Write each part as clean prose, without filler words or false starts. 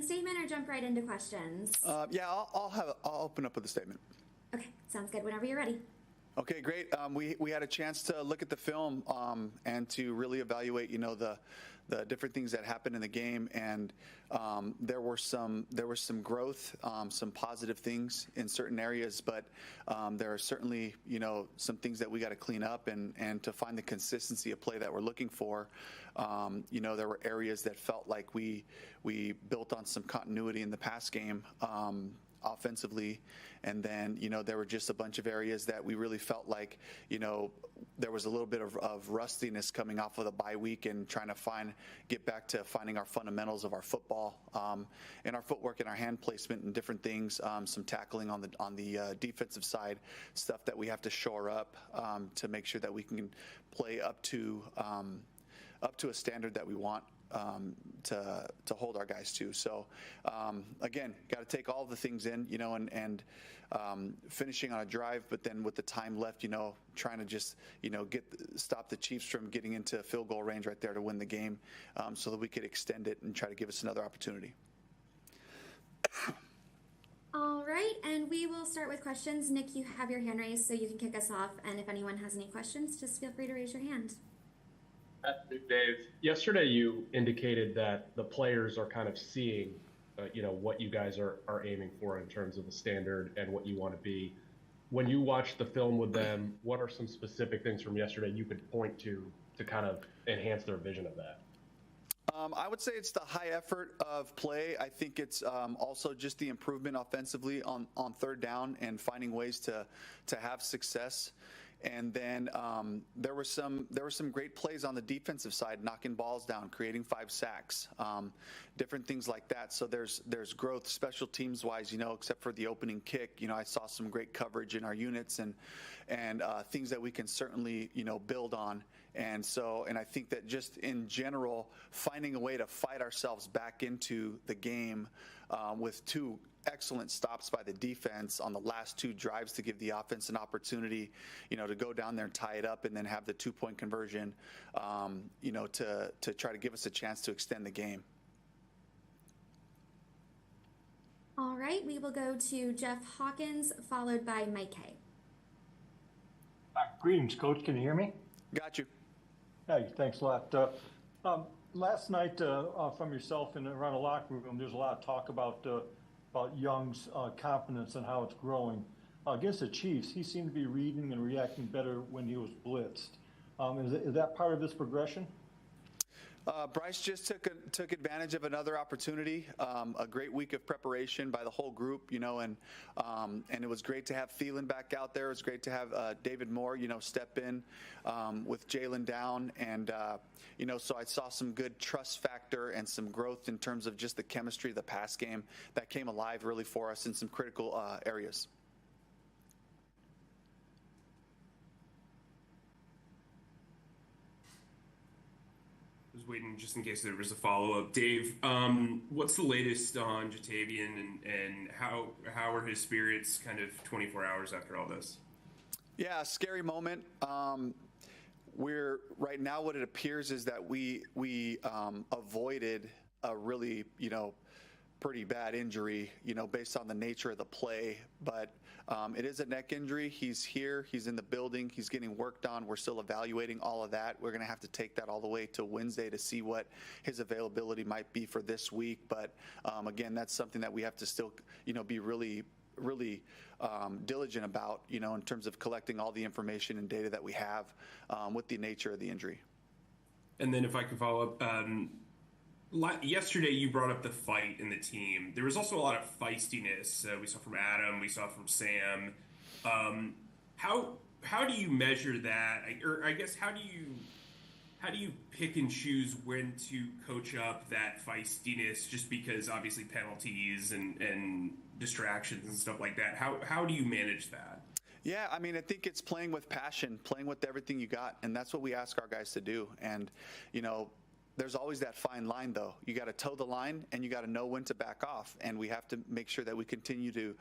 opening statement or jump right into questions? Yeah, I'll open up with a statement. Okay, sounds good. Whenever you're ready. Okay, great. We had a chance to look at the film and to really evaluate, the different things that happened in the game, and there was some growth, some positive things in certain areas, but there are certainly, some things that we got to clean up and to find the consistency of play that we're looking for. There were areas that felt like we built on some continuity in the pass game. Offensively, and then there were just a bunch of areas that we really felt like there was a little bit of rustiness coming off of the bye week and trying to get back to finding our fundamentals of our football, and our footwork and our hand placement and different things, some tackling on the defensive side, stuff that we have to shore up to make sure that we can play up to a standard that we want to hold our guys to. So again, got to take all the things in, and finishing on a drive, but then with the time left, trying to just stop the Chiefs from getting into field goal range right there to win the game, so that we could extend it and try to give us another opportunity. All right, and we will start with questions. Nick, you have your hand raised, so you can kick us off, and if anyone has any questions, just feel free to raise your hand. Dave, yesterday you indicated that the players are kind of seeing, what you guys are aiming for in terms of the standard and what you want to be. When you watch the film with them, what are some specific things from yesterday you could point to kind of enhance their vision of that? I would say it's the high effort of play. I think it's also just the improvement offensively on third down and finding ways to have success. And then there were some great plays on the defensive side, knocking balls down, creating 5 sacks, different things like that. So there's growth special teams wise, except for the opening kick. I saw some great coverage in our units and things that we can certainly build on. And I think that just in general, finding a way to fight ourselves back into the game with 2 excellent stops by the defense on the last 2 drives to give the offense an opportunity, to go down there and tie it up and then have the 2-point conversion, to try to give us a chance to extend the game. All right, we will go to Jeff Hawkins, followed by Mike Kay. Greetings, Coach. Can you hear me? Got you. Hey, thanks a lot. Last night, from yourself and around the locker room, there's a lot of talk about Young's confidence and how it's growing. Against the Chiefs, he seemed to be reading and reacting better when he was blitzed. Is that part of his progression? Bryce just took advantage of another opportunity, a great week of preparation by the whole group, and it was great to have Thielen back out there. It was great to have David Moore, step in with Jalen down, and so I saw some good trust factor and some growth in terms of just the chemistry of the pass game that came alive really for us in some critical areas. Waiting just in case there was a follow-up. Dave, what's the latest on Jatavian and how are his spirits kind of 24 hours after all this? Yeah, scary moment. We're right now, what it appears is that we avoided a really, pretty bad injury, based on the nature of the play. But it is a neck injury. He's here. He's in the building. He's getting worked on. We're still evaluating all of that. We're going to have to take that all the way to Wednesday to see what his availability might be for this week. But again, that's something that we have to still, be really diligent about, in terms of collecting all the information and data that we have with the nature of the injury. And then if I can follow up, yesterday you brought up the fight in the team. There was also a lot of feistiness. We saw from Adam, we saw from Sam. How do you measure that? Or I guess how do you pick and choose when to coach up that feistiness? Just because obviously penalties and distractions and stuff like that. How do you manage that? Yeah, I think it's playing with passion, playing with everything you got, and that's what we ask our guys to do. And there's always that fine line, though. You got to toe the line, and you got to know when to back off. And we have to make sure that we continue to,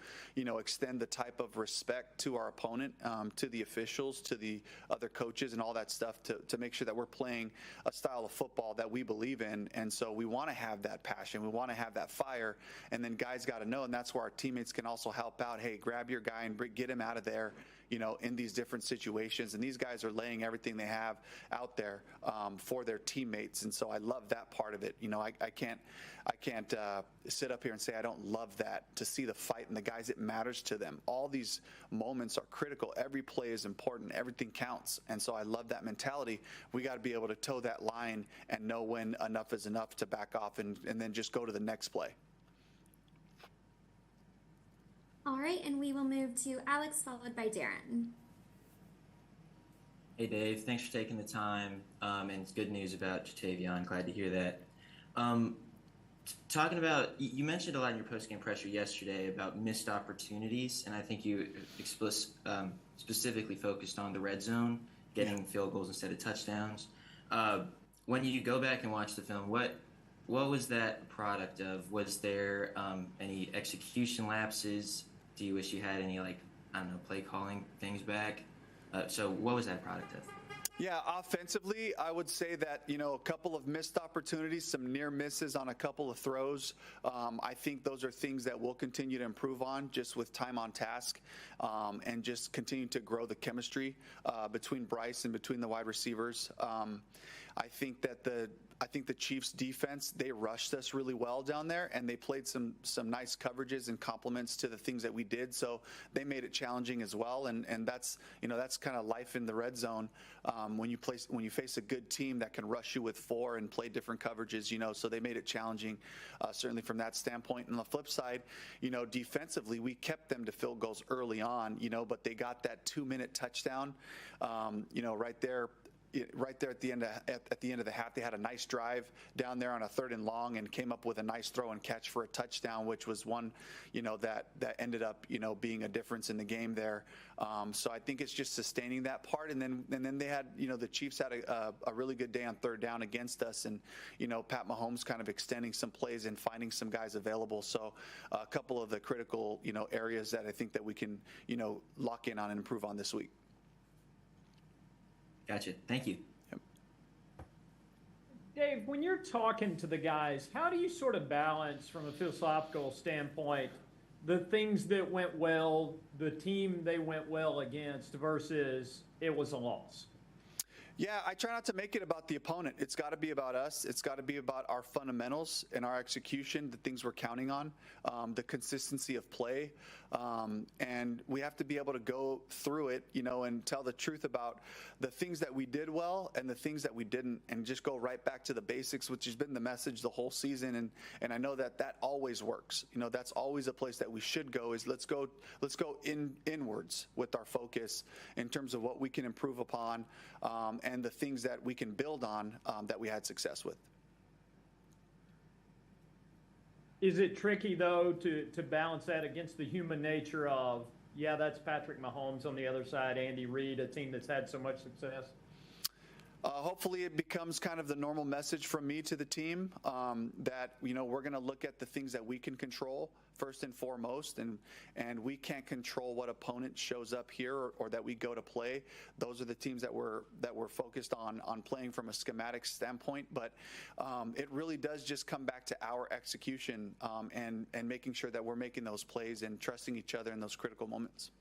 extend the type of respect to our opponent, to the officials, to the other coaches, and all that stuff to make sure that we're playing a style of football that we believe in. And so we want to have that passion. We want to have that fire. And then guys got to know, and that's where our teammates can also help out. Hey, grab your guy and get him out of there, in these different situations. And these guys are laying everything they have out there for their teammates. And so I love that part of it. I can't sit up here and say I don't love that, to see the fight and the guys, it matters to them. All these moments are critical. Every play is important. Everything counts. And so I love that mentality. We got to be able to toe that line and know when enough is enough to back off and then just go to the next play. All right, and we will move to Alex, followed by Darren. Hey, Dave. Thanks for taking the time. And it's good news about Jatavion. Glad to hear that. Talking about, you mentioned a lot in your post-game presser yesterday about missed opportunities, and I think you specifically focused on the red zone, getting field goals instead of touchdowns. When you go back and watch the film, what was that a product of? Was there any execution lapses? Do you wish you had any, play calling things back? So what was that a product of? Yeah, offensively, I would say that, a couple of missed opportunities, some near misses on a couple of throws. I think those are things that we'll continue to improve on just with time on task, and just continue to grow the chemistry between Bryce and between the wide receivers. I think the Chiefs defense, they rushed us really well down there, and they played some nice coverages and complements to the things that we did. So they made it challenging as well. And that's kind of life in the red zone. When you face a good team that can rush you with 4 and play different coverages, so they made it challenging, certainly from that standpoint. And on the flip side, defensively, we kept them to field goals early on, but they got that 2-minute touchdown, right there at the end of the half. They had a nice drive down there on a 3rd and long and came up with a nice throw and catch for a touchdown, which was one, that ended up, being a difference in the game there. So I think it's just sustaining that part. And then they had, the Chiefs had a really good day on 3rd down against us, and, Pat Mahomes kind of extending some plays and finding some guys available. So a couple of the critical, areas that I think that we can, lock in on and improve on this week. Gotcha. Thank you. Yep. Dave, when you're talking to the guys, how do you sort of balance from a philosophical standpoint the things that went well, the team they went well against versus it was a loss? Yeah, I try not to make it about the opponent. It's got to be about us. It's got to be about our fundamentals and our execution, the things we're counting on, the consistency of play. And we have to be able to go through it, and tell the truth about the things that we did well and the things that we didn't, and just go right back to the basics, which has been the message the whole season. And I know that always works. That's always a place that we should go, is let's go inwards with our focus in terms of what we can improve upon, and the things that we can build on, that we had success with. Is it tricky, though, to balance that against the human nature of, that's Patrick Mahomes on the other side, Andy Reid, a team that's had so much success? Hopefully it becomes kind of the normal message from me to the team, that, we're going to look at the things that we can control first and foremost, and we can't control what opponent shows up here or that we go to play. Those are the teams that we're focused on playing from a schematic standpoint. But it really does just come back to our execution, and making sure that we're making those plays and trusting each other in those critical moments.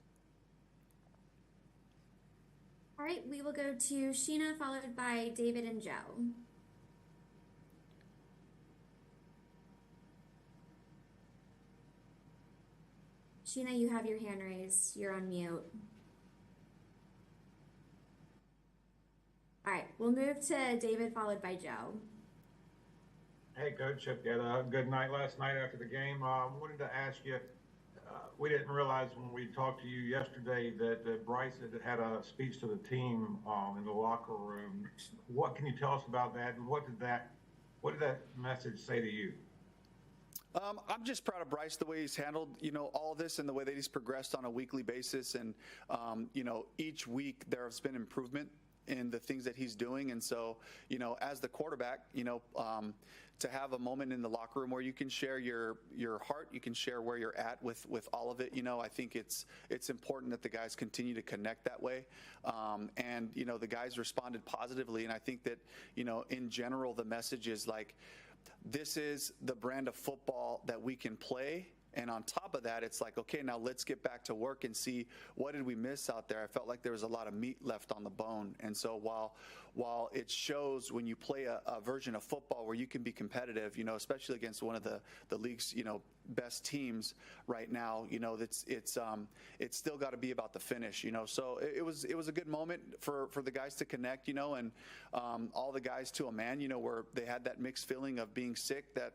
All right, we will go to Sheena, followed by David and Joe. Sheena, you have your hand raised. You're on mute. All right, we'll move to David, followed by Joe. Hey, Coach, hope you had a good night last night after the game. I wanted to ask you, we didn't realize when we talked to you yesterday that Bryce had a speech to the team in the locker room. What can you tell us about that, and what did that message say to you? I'm just proud of Bryce, the way he's handled, all of this, and the way that he's progressed on a weekly basis. And, each week there has been improvement in the things that he's doing. And so, as the quarterback, to have a moment in the locker room where you can share your heart, you can share where you're at with all of it. I think it's important that the guys continue to connect that way. And the guys responded positively. And I think that, in general, the message is like, this is the brand of football that we can play. And on top of that, it's like, okay, now let's get back to work and see what did we miss out there. I felt like there was a lot of meat left on the bone. And so while it shows when you play a version of football where you can be competitive, especially against one of the league's, best teams right now, it's still got to be about the finish, So it was a good moment for the guys to connect, and all the guys to a man, where they had that mixed feeling of being sick, that,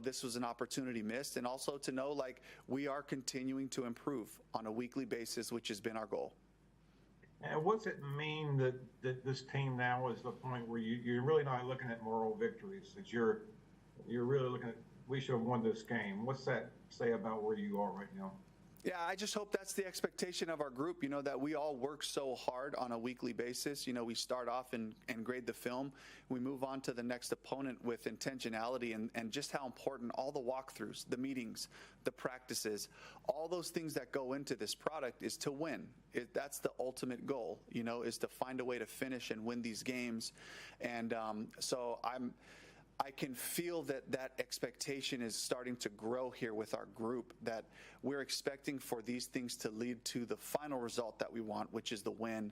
this was an opportunity missed, and also to know, like, we are continuing to improve on a weekly basis, which has been our goal. And what's it mean that this team now is the point where you're really not looking at moral victories, that you're really looking at, we should have won this game? What's that say about where you are right now? Yeah, I just hope that's the expectation of our group, that we all work so hard on a weekly basis. We start off and grade the film. We move on to the next opponent with intentionality and just how important all the walkthroughs, the meetings, the practices, all those things that go into this product is to win. That's the ultimate goal, is to find a way to finish and win these games. And so I can feel that expectation is starting to grow here with our group, that we're expecting for these things to lead to the final result that we want, which is the win,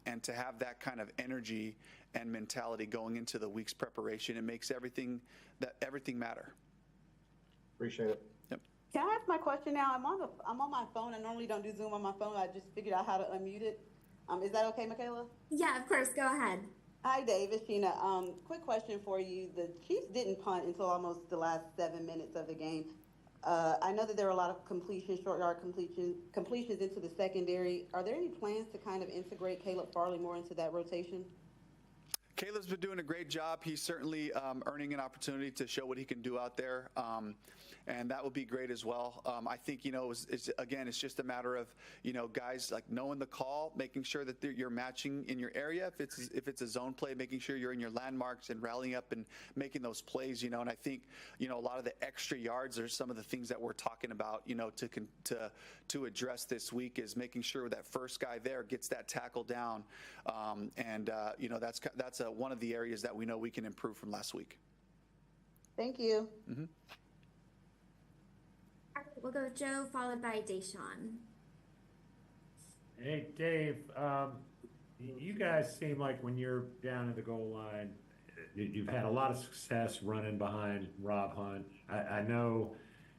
and to have that kind of energy and mentality going into the week's preparation. It makes everything matter. Appreciate it. Yep. Can I ask my question now? I'm on my phone. I normally don't do Zoom on my phone. I just figured out how to unmute it. Is that okay, Michaela? Yeah, of course. Go ahead. Hi, Dave. It's Sheena. Quick question for you. The Chiefs didn't punt until almost the last 7 minutes of the game. I know that there were a lot of short yard completions into the secondary. Are there any plans to kind of integrate Caleb Farley more into that rotation? Caleb's been doing a great job. He's certainly earning an opportunity to show what he can do out there, and that would be great as well. I think, it's just a matter of, guys like knowing the call, making sure that you're matching in your area. If it's a zone play, making sure you're in your landmarks and rallying up and making those plays, And I think, a lot of the extra yards are some of the things that we're talking about, to address this week, is making sure that first guy there gets that tackle down, and that's one of the areas that we know we can improve from last week. Thank you. Mm-hmm. All right, we'll go with Joe, followed by Deshaun. Hey, Dave, you guys seem like when you're down at the goal line, you've had a lot of success running behind Rob Hunt. I know,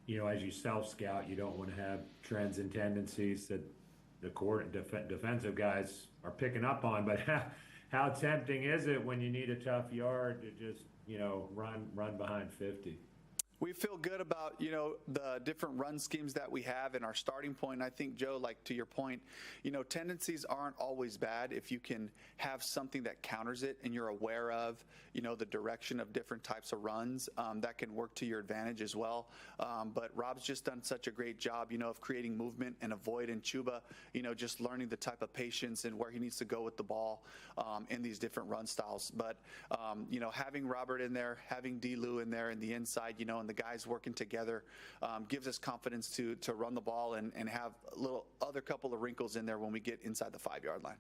as you self-scout, you don't want to have trends and tendencies that the defensive guys are picking up on, but how tempting is it when you need a tough yard to just, run behind 50? We feel good about, the different run schemes that we have and our starting point. I think, Joe, like to your point, tendencies aren't always bad if you can have something that counters it and you're aware of, the direction of different types of runs that can work to your advantage as well. But Rob's just done such a great job, of creating movement and avoid, and Chuba, just learning the type of patience and where he needs to go with the ball in these different run styles. But, having Robert in there, having D-Lou in there in the inside, and the guys working together gives us confidence to run the ball and have a little other couple of wrinkles in there when we get inside the 5-yard line.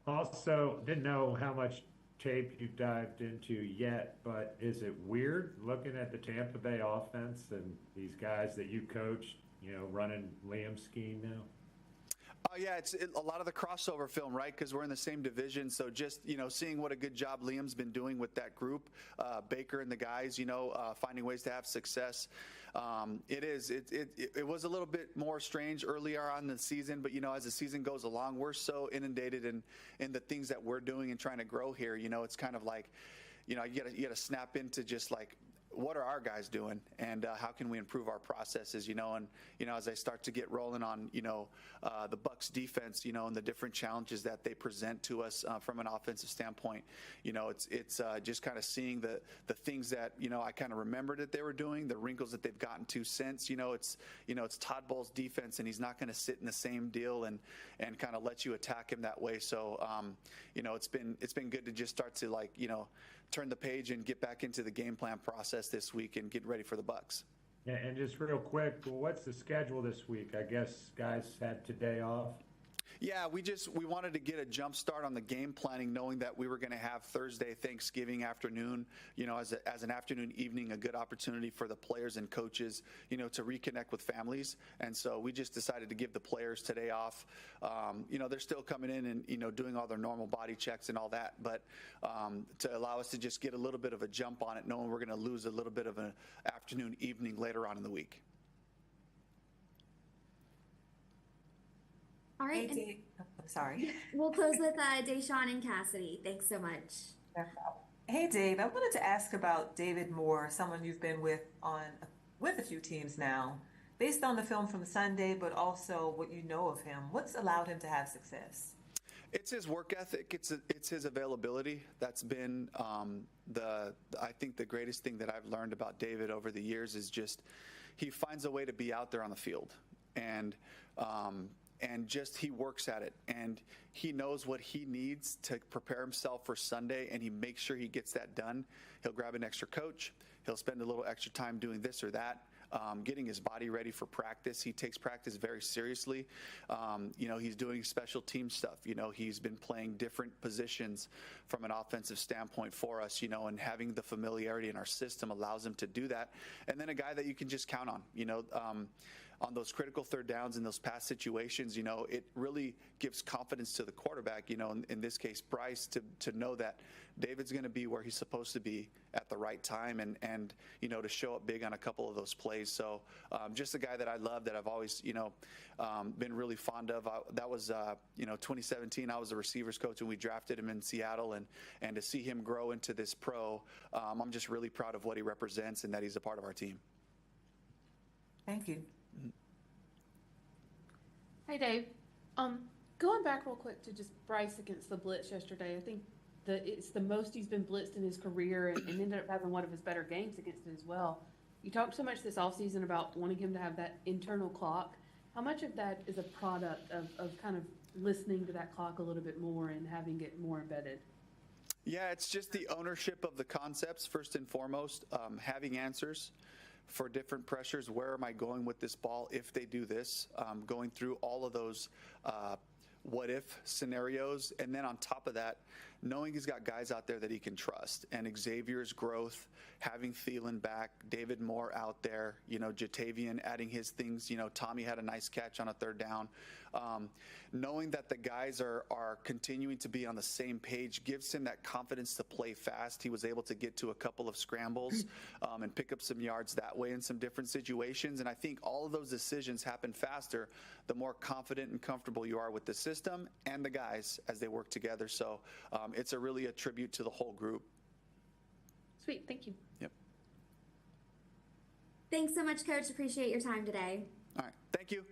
Also, didn't know how much tape you dived into yet, but is it weird looking at the Tampa Bay offense and these guys that you coached, running Liam's scheme now? Yeah, it's a lot of the crossover film, right? Because we're in the same division. So just, seeing what a good job Liam's been doing with that group, Baker and the guys, finding ways to have success. It was a little bit more strange earlier on in the season, but, as the season goes along, we're so inundated in the things that we're doing and trying to grow here. It's kind of like, you got to snap into just like what are our guys doing, and how can we improve our processes, and as I start to get rolling on the Bucks defense, and the different challenges that they present to us from an offensive standpoint, it's just kind of seeing the things that I kind of remembered that they were doing, the wrinkles that they've gotten to since. It's Todd Bowles' defense, and he's not going to sit in the same deal and kind of let you attack him that way. So it's been good to just start to turn the page and get back into the game plan process this week and get ready for the Bucks. Yeah, and just real quick, what's the schedule this week? I guess guys had today off. Yeah, we wanted to get a jump start on the game planning, knowing that we were going to have Thursday, Thanksgiving afternoon, as an afternoon, evening, a good opportunity for the players and coaches, to reconnect with families. And so we just decided to give the players today off. They're still coming in and, doing all their normal body checks and all that. But to allow us to just get a little bit of a jump on it, knowing we're going to lose a little bit of an afternoon, evening later on in the week. All right. Hey, I'm sorry. We'll close with Deshaun and Cassidy. Thanks so much. Hey, Dave, I wanted to ask about David Moore, someone you've been with a few teams now. Based on the film from Sunday, but also what you know of him, what's allowed him to have success? It's his work ethic. It's his availability. That's been I think the greatest thing that I've learned about David over the years is just he finds a way to be out there on the field, and just he works at it, and he knows what he needs to prepare himself for Sunday, and he makes sure he gets that done. He'll grab an extra coach. He'll spend a little extra time doing this or that, getting his body ready for practice. He takes practice very seriously. He's doing special team stuff. He's been playing different positions from an offensive standpoint for us, and having the familiarity in our system allows him to do that. And then a guy that you can just count on, on those critical third downs in those pass situations, it really gives confidence to the quarterback, in this case, Bryce, to know that David's going to be where he's supposed to be at the right time and to show up big on a couple of those plays. So just a guy that I love, that I've always, been really fond of. That was, 2017. I was a receivers coach, and we drafted him in Seattle, and to see him grow into this pro, I'm just really proud of what he represents and that he's a part of our team. Thank you. Hey, Dave. Going back real quick to just Bryce against the blitz yesterday, I think it's the most he's been blitzed in his career, and ended up having one of his better games against it as well. You talked so much this offseason about wanting him to have that internal clock. How much of that is a product of kind of listening to that clock a little bit more and having it more embedded? Yeah, it's just the ownership of the concepts, first and foremost, having answers for different pressures. Where am I going with this ball if they do this? Going through all of those what-if scenarios. And then on top of that, knowing he's got guys out there that he can trust. And Xavier's growth, having Thielen back, David Moore out there, Jatavian adding his things. Tommy had a nice catch on a third down. Knowing that the guys are continuing to be on the same page gives him that confidence to play fast. He was able to get to a couple of scrambles and pick up some yards that way in some different situations. And I think all of those decisions happen faster the more confident and comfortable you are with the system and the guys as they work together. So it's really a tribute to the whole group. Sweet. Thank you. Yep. Thanks so much, Coach. Appreciate your time today. All right. Thank you.